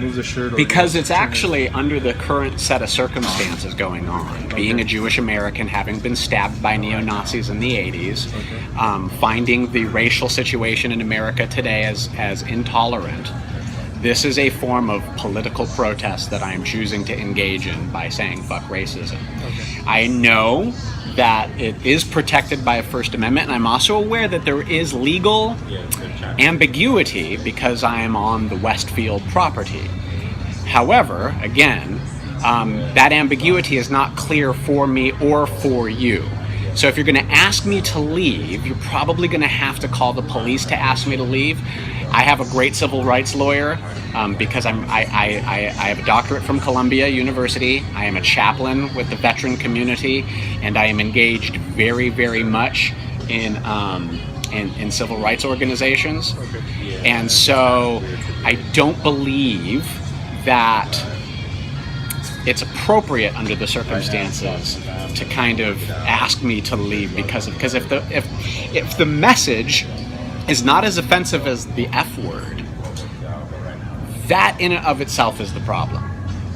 remove the shirt? Or because it's actually under the current set of circumstances going on. Okay. Being a Jewish American, having been stabbed by neo-Nazis in the 80s, finding the racial situation in America today as intolerant. This is a form of political protest that I am choosing to engage in by saying fuck racism. Okay. I know that it is protected by a First Amendment, and I'm also aware that there is legal ambiguity because I am on the Westfield property. However, again, that ambiguity is not clear for me or for you. So if you're going to ask me to leave, you're probably going to have to call the police to ask me to leave. I have a great civil rights lawyer because I have a doctorate from Columbia University. I am a chaplain with the veteran community, and I am engaged very, very much in civil rights organizations. And so I don't believe that it's appropriate under the circumstances to kind of ask me to leave because if the message is not as offensive as the F word, that in and of itself is the problem.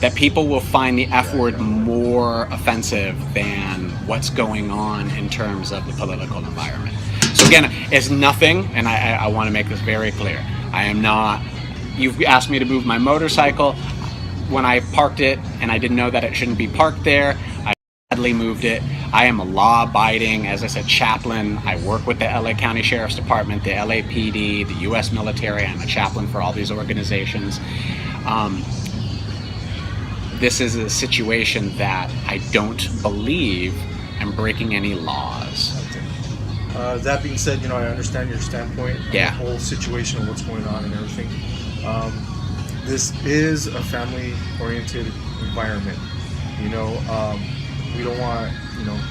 That people will find the F word more offensive than what's going on in terms of the political environment. So again, it's nothing, and I want to make this very clear. I am not, you've asked me to move my motorcycle. When I parked it and I didn't know that it shouldn't be parked there, I gladly moved it. I am a law-abiding, as I said, chaplain. I work with the LA County Sheriff's Department, the LAPD, the U.S. military. I'm a chaplain for all these organizations. This is a situation that I don't believe I'm breaking any laws. That being said, I understand your standpoint on the whole situation and what's going on and everything. This is a family-oriented environment. We don't want,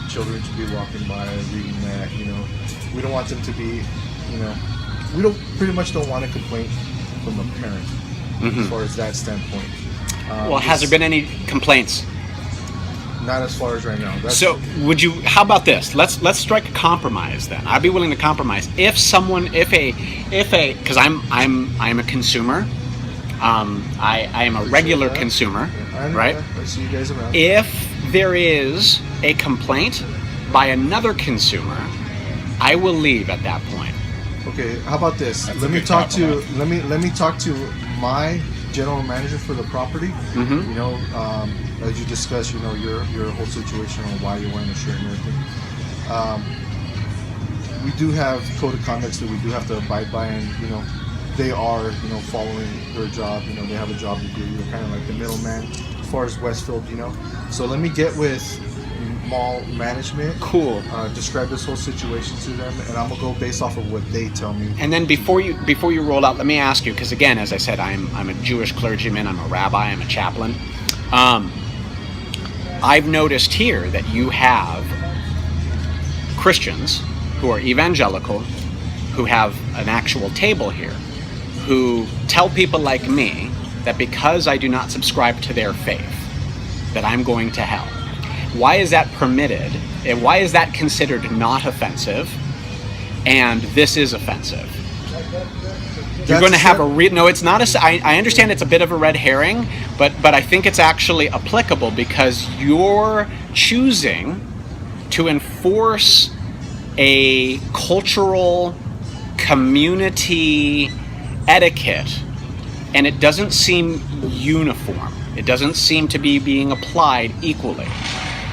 children to be walking by reading that, We don't want them to be, we pretty much don't want a complaint from a parent as far as that standpoint. Well, has there been any complaints? Not as far as right now. How about this? Let's strike a compromise then. I'd be willing to compromise. Because I'm a consumer. I am a regular consumer, right? I see you guys around. If there is a complaint by another consumer, I will leave at that point. Okay, how about this? Let me talk to my general manager for the property. As you discussed, your whole situation on why you're wearing a shirt and everything. We do have code of conducts that we do have to abide by, and they are, following their job. They have a job to do. You're kind of like the middleman as far as Westfield, So let me get with mall management. Cool. Describe this whole situation to them, and I'm gonna go based off of what they tell me. And then before you roll out, let me ask you, because again, as I said, I'm a Jewish clergyman. I'm a rabbi. I'm a chaplain. I've noticed here that you have Christians who are evangelical, who have an actual table here, who tell people like me that because I do not subscribe to their faith, that I'm going to hell. Why is that permitted? And why is that considered not offensive? And this is offensive. You're going to have no, it's not I understand it's a bit of a red herring, but I think it's actually applicable because you're choosing to enforce a cultural community etiquette, and it doesn't seem uniform. It doesn't seem to be being applied equally.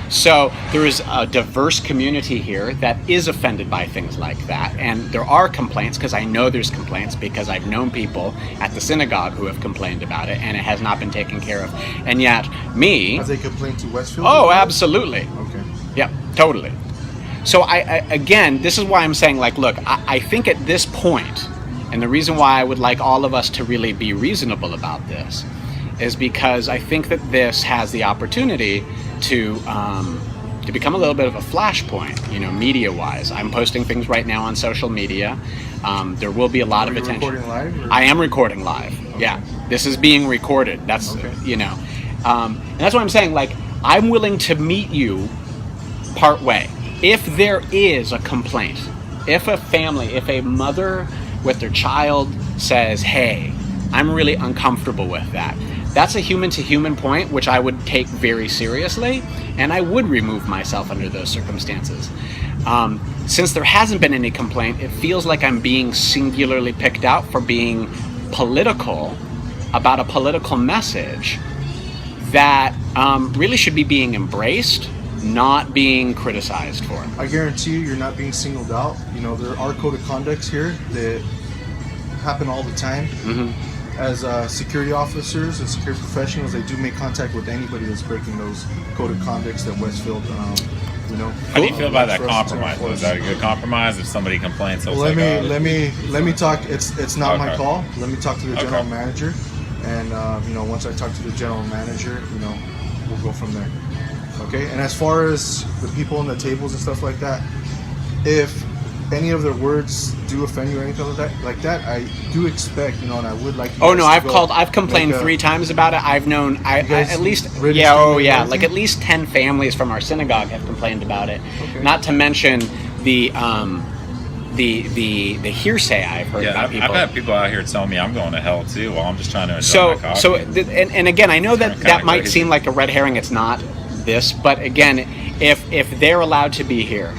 So there is a diverse community here that is offended by things like that, and there are complaints, because I know there's complaints, because I've known people at the synagogue who have complained about it, and it has not been taken care of. And yet me... Have they complained to Westfield? Oh, absolutely. Okay. Yeah, totally. So I again, this is why I'm saying, look, I think at this point, and the reason why I would like all of us to really be reasonable about this, is because I think that this has the opportunity to become a little bit of a flashpoint, media-wise. I'm posting things right now on social media. There will be a lot of attention. Are you recording live? I am recording live. Okay. Yeah, this is being recorded. That's okay. And that's why I'm saying, I'm willing to meet you part way. If there is a complaint, if a family, if a mother with their child says, hey, I'm really uncomfortable with that. That's a human-to-human point, which I would take very seriously, and I would remove myself under those circumstances. Since there hasn't been any complaint, it feels like I'm being singularly picked out for being political about a political message that really should be being embraced, not being criticized for. I guarantee you're not being singled out. You know, there are code of conducts here that happen all the time. As security officers and security professionals, they do make contact with anybody that's breaking those code of conducts that Westfield, you know. How do you feel about that compromise? Was that a good compromise? If somebody complains, well, let me talk. It's not my call. Let me talk to the general manager, and you know, once I talk to the general manager, you know, we'll go from there. Okay. And as far as the people on the tables and stuff like that, if any of their words do offend you or anything like that, I do expect, you know, and I would like. Oh no, I've complained 3 times about it. I've known at least like at least 10 families from our synagogue have complained about it. Okay. Not to mention the hearsay I've heard about people. I've had people out here telling me I'm going to hell too while I'm just trying to enjoy my coffee. And again, I know that might seem like a red herring. It's not this, but again, if they're allowed to be here,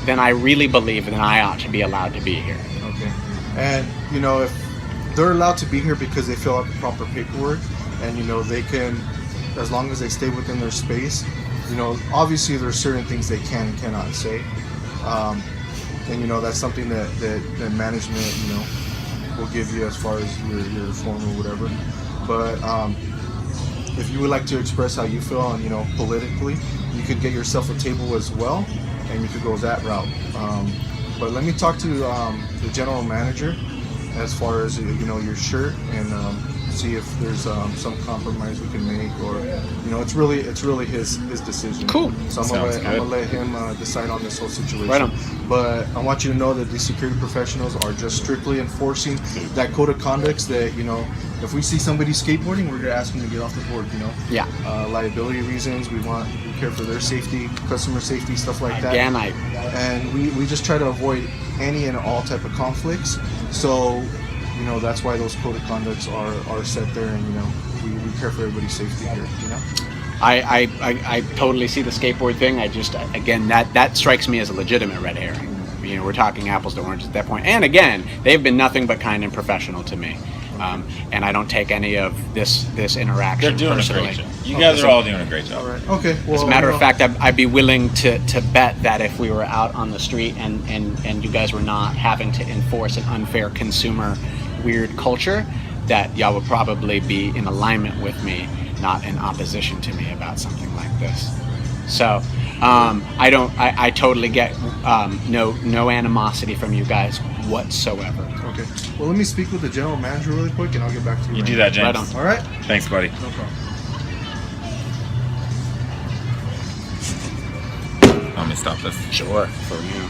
then I really believe that I ought to be allowed to be here. Okay. And, you know, if they're allowed to be here because they fill out the proper paperwork, and, you know, they can, as long as they stay within their space, you know, obviously there's certain things they can and cannot say. And, you know, that's something that management, you know, will give you as far as your form or whatever. But if you would like to express how you feel, and, you know, politically, you could get yourself a table as well, and you could go that route. But let me talk to the general manager as far as, you know, your shirt, and see if there's some compromise we can make, or, you know, it's really his decision. Cool. So I'm gonna let him decide on this whole situation. Right on. But I want you to know that these security professionals are just strictly enforcing that code of conduct that, you know, if we see somebody skateboarding, we're gonna ask them to get off the board, you know. Yeah. Liability reasons, we care for their safety, customer safety, stuff like that. Again, and we just try to avoid any and all type of conflicts. So, you know, that's why those code of conducts are set there, and, you know, we care for everybody's safety here, you know. I totally see the skateboard thing. I just, again, that strikes me as a legitimate red herring. You know, we're talking apples to oranges at that point. And again, they've been nothing but kind and professional to me. And I don't take any of this interaction They're doing personally. a great job. You guys are all doing a great job. All right. Okay. Well, as a matter of fact, I'd be willing to bet that if we were out on the street and you guys were not having to enforce an unfair consumer weird culture, that y'all would probably be in alignment with me, not in opposition to me about something like this. So I totally get no animosity from you guys whatsoever. Okay. Well, let me speak with the general manager really quick, and I'll get back to you. You do that, James. Right on. All right. Thanks, buddy. No problem. Let me stop this. Sure. For you.